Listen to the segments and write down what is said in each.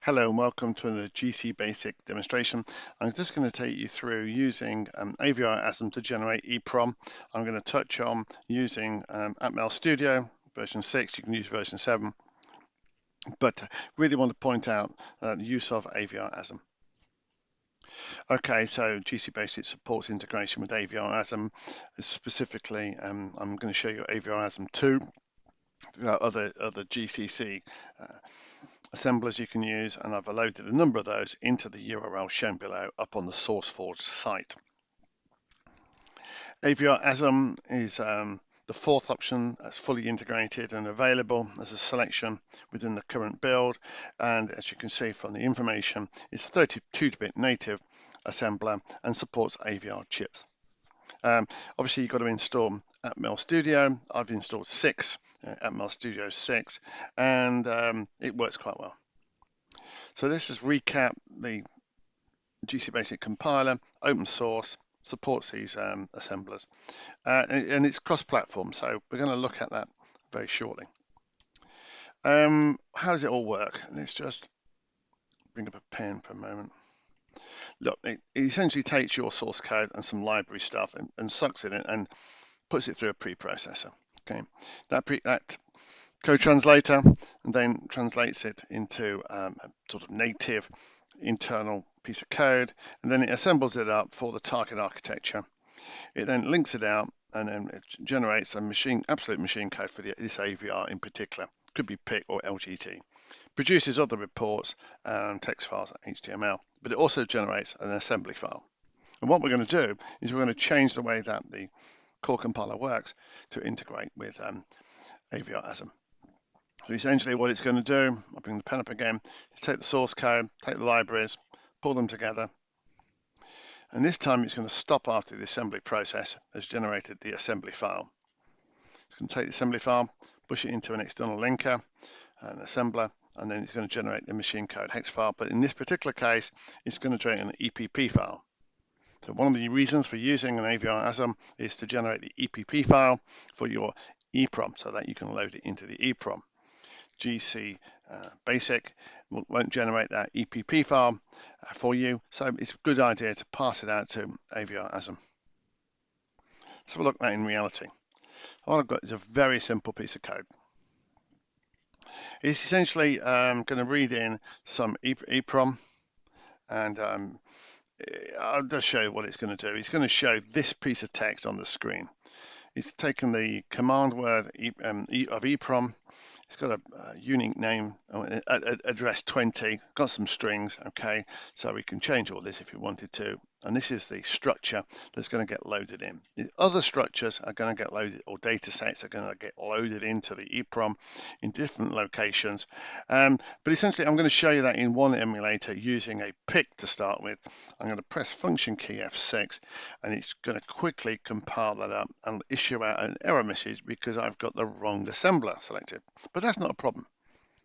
Hello and welcome to the GC Basic demonstration. I'm just going to take you through using AVR-ASM to generate EEPROM. I'm going to touch on using ATMEL Studio version 6. You can use version 7, but really want to point out the use of AVR-ASM. Okay, so GC Basic supports integration with AVR-ASM. Specifically, I'm going to show you AVR-ASM 2, other GCC assemblers you can use, and I've loaded a number of those into the URL shown below up on the SourceForge site. AVR-ASM is the fourth option that's fully integrated and available as a selection within the current build, and as you can see from the information, it's a 32-bit native assembler and supports AVR chips. Obviously you've got to install ATMEL Studio. I've installed 6, ATMEL Studio 6, and it works quite well. So let's just recap the GC Basic compiler, open source, supports these assemblers, and it's cross-platform, so we're going to look at that very shortly. How does it all work? Let's just bring up a pen for a moment. Look, it essentially takes your source code and some library stuff and sucks it in and puts it through a preprocessor. Okay, that code translator and then translates it into a sort of native internal piece of code, and then it assembles it up for the target architecture. It then links it out and then it generates a absolute machine code for this AVR in particular. Could be PIC or LGT. Produces other reports and text files, HTML, but it also generates an assembly file. And what we're going to do is we're going to change the way that the core compiler works to integrate with AVR-ASM. So essentially what it's going to do, I'll bring the pen up again, is take the source code, take the libraries, pull them together, and this time it's going to stop after the assembly process has generated the assembly file. It's going to take the assembly file, push it into an external linker, an assembler, and then it's going to generate the machine code hex file. But in this particular case, it's going to generate an EPP file. So one of the reasons for using an AVR-ASM is to generate the EPP file for your EEPROM so that you can load it into the EEPROM. GC Basic won't generate that EPP file for you, so it's a good idea to pass it out to AVR-ASM. Let's have a look at that in reality. All I've got is a very simple piece of code. It's essentially going to read in some EEPROM, and I'll just show you what it's going to do. It's going to show this piece of text on the screen. It's taken the command word of EEPROM. It's got a unique name, address 20, got some strings, okay, so we can change all this if we wanted to. And this is the structure that's going to get loaded in. The other structures are going to get loaded, or data sets are going to get loaded into the EEPROM in different locations. But essentially, I'm going to show you that in one emulator using a PIC to start with. I'm going to press function key F6, and it's going to quickly compile that up and issue out an error message because I've got the wrong assembler selected. But that's not a problem,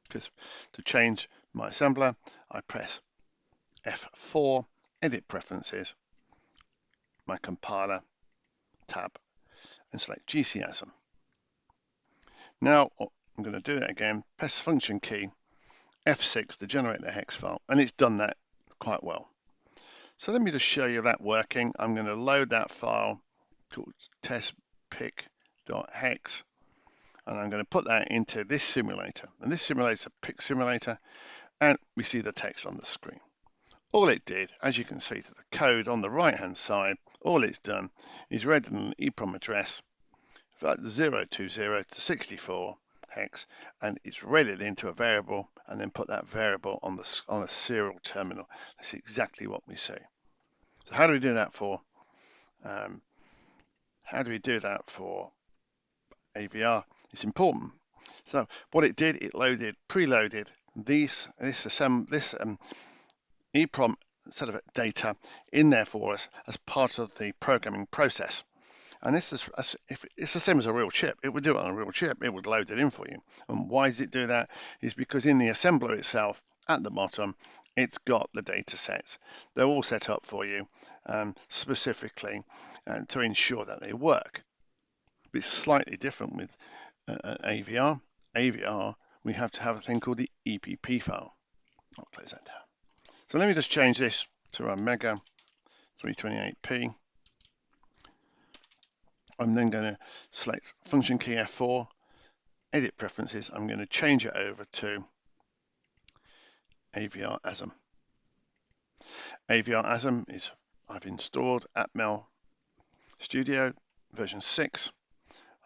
because to change my assembler, I press F4, edit preferences, my compiler tab, and select GCASM. Now I'm going to do that again, press function key F6 to generate the hex file, and it's done that quite well. So let me just show you that working. I'm going to load that file called testpic.hex, and I'm going to put that into this simulator. And this simulator, PIC simulator, and we see the text on the screen. All it did, as you can see to the code on the right-hand side, all it's done is read an EEPROM address 020 to 64 hex, and it's read it into a variable and then put that variable on a serial terminal. That's exactly what we see. So how do we do that for AVR? It's important. So what it did, it preloaded this EEPROM set of data in there for us as part of the programming process. And this is, if it's the same as a real chip, it would do it on a real chip, it would load it in for you. And why does it do that? Is because in the assembler itself, at the bottom, it's got the data sets. They're all set up for you specifically to ensure that they work. But it's slightly different with AVR. AVR, we have to have a thing called the EPP file. I'll close that down. So let me just change this to a Mega 328p. I'm then going to select function key F4, edit preferences. I'm going to change it over to AVR-ASM. AVR-ASM is, I've installed ATMEL Studio version 6,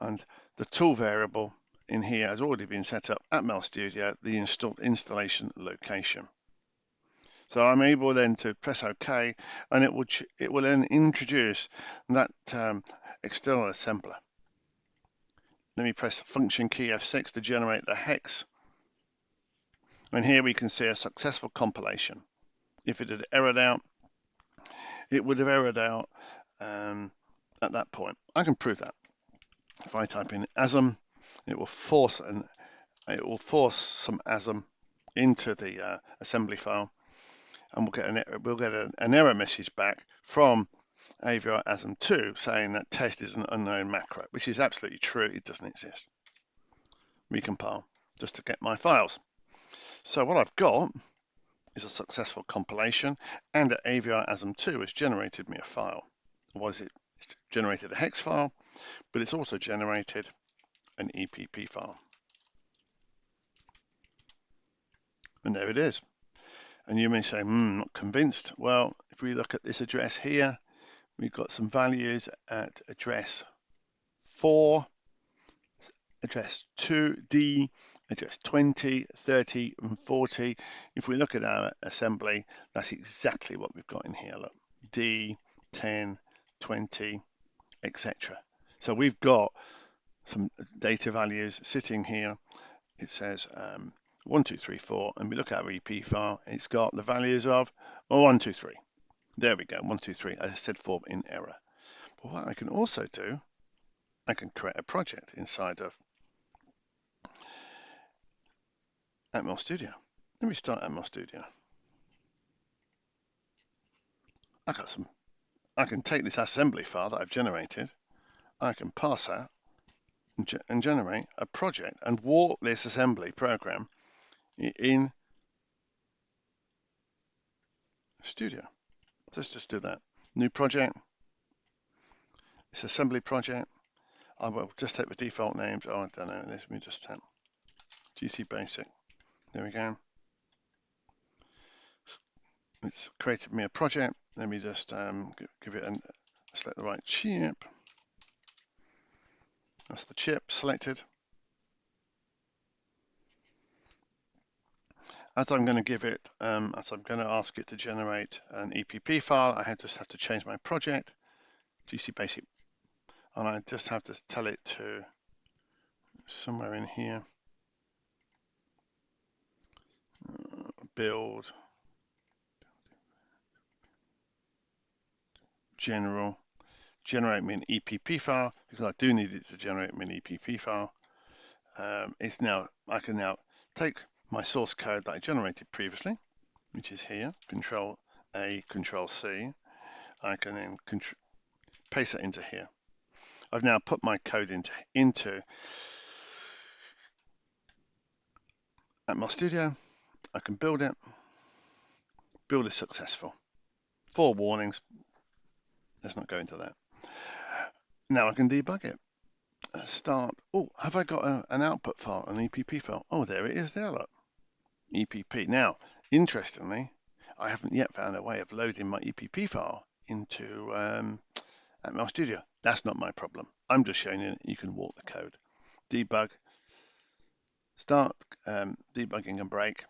and the tool variable in here has already been set up, ATMEL Studio, the installation location. So I'm able then to press OK, and it will then introduce that external assembler. Let me press function key F6 to generate the hex. And here we can see a successful compilation. If it had errored out, it would have errored out at that point. I can prove that. If I type in ASM, it will force some ASM into the assembly file, and we'll get an error message back from AVR ASM 2 saying that test is an unknown macro, which is absolutely true. It doesn't exist. Recompile just to get my files. So what I've got is a successful compilation, and AVR ASM 2 has generated me a file. What is it? It's generated a hex file, but it's also generated an EPP file. And there it is. And you may say, not convinced. Well, if we look at this address here, we've got some values at address 4, address 2D, address 20, 30, and 40. If we look at our assembly, that's exactly what we've got in here. Look, D, 10, 20, etc. So we've got some data values sitting here. It says 1, 2, 3, 4, and we look at our EP file. It's got the values of 1, 2, 3. There we go, 1, 2, 3. I said 4 in error. But what I can also do, I can create a project inside of ATMEL Studio. Let me start ATMEL Studio. I can take this assembly file that I've generated. I can pass that and generate a project and walk this assembly program in Studio. Let's just do that. New project. It's assembly project. I will just take the default names. Oh, I don't know. Let me just type GC Basic. There we go. It's created me a project. Let me just give it select the right chip. That's the chip selected. As I'm going to give it, as I'm going to ask it to generate an EPP file, I just have to change my project, GC Basic, and I just have to tell it to somewhere in here, build, general, generate me an EPP file, because I do need it to generate me an EPP file. I can now take my source code that I generated previously, which is here, Control A, Control C. I can then paste it into here. I've now put my code into ATMEL Studio. I can build it. Build is successful. 4 warnings. Let's not go into that. Now I can debug it. Start. Oh, have I got an output file, an EPP file? Oh, there it is there, look. EPP. Now, interestingly, I haven't yet found a way of loading my EPP file into ATMEL Studio. That's not my problem. I'm just showing you can walk the code. Debug. Start debugging and break.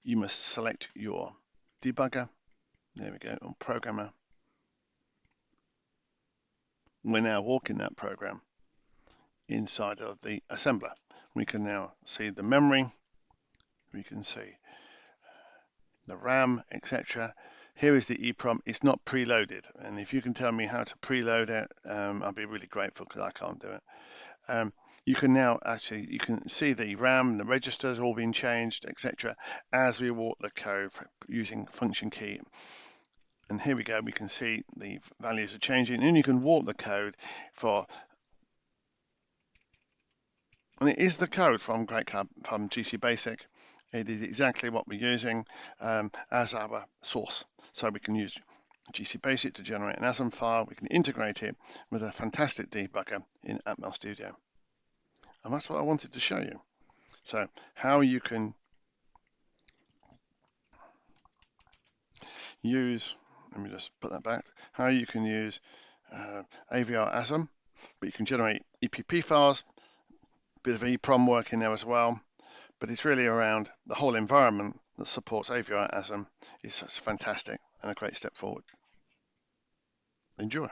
You must select your debugger. There we go, on programmer. We're now walking that program inside of the assembler. We can now see the memory. We can see the RAM, etc. Here is the EEPROM. It's not preloaded, and if you can tell me how to preload it, I'll be really grateful, because I can't do it. You can now you can see the RAM, the registers all being changed, etc. as we walk the code using function key. And here we go, we can see the values are changing, and you can walk the code and it is the code from GC Basic. It is exactly what we're using as our source. So we can use GC Basic to generate an ASM file. We can integrate it with a fantastic debugger in ATMEL Studio. And that's what I wanted to show you. So how you can use, let me just put that back, how you can use AVR-ASM, but you can generate EPP files, a bit of EEPROM work in there as well, but it's really around the whole environment that supports AVR-ASM is fantastic and a great step forward. Enjoy.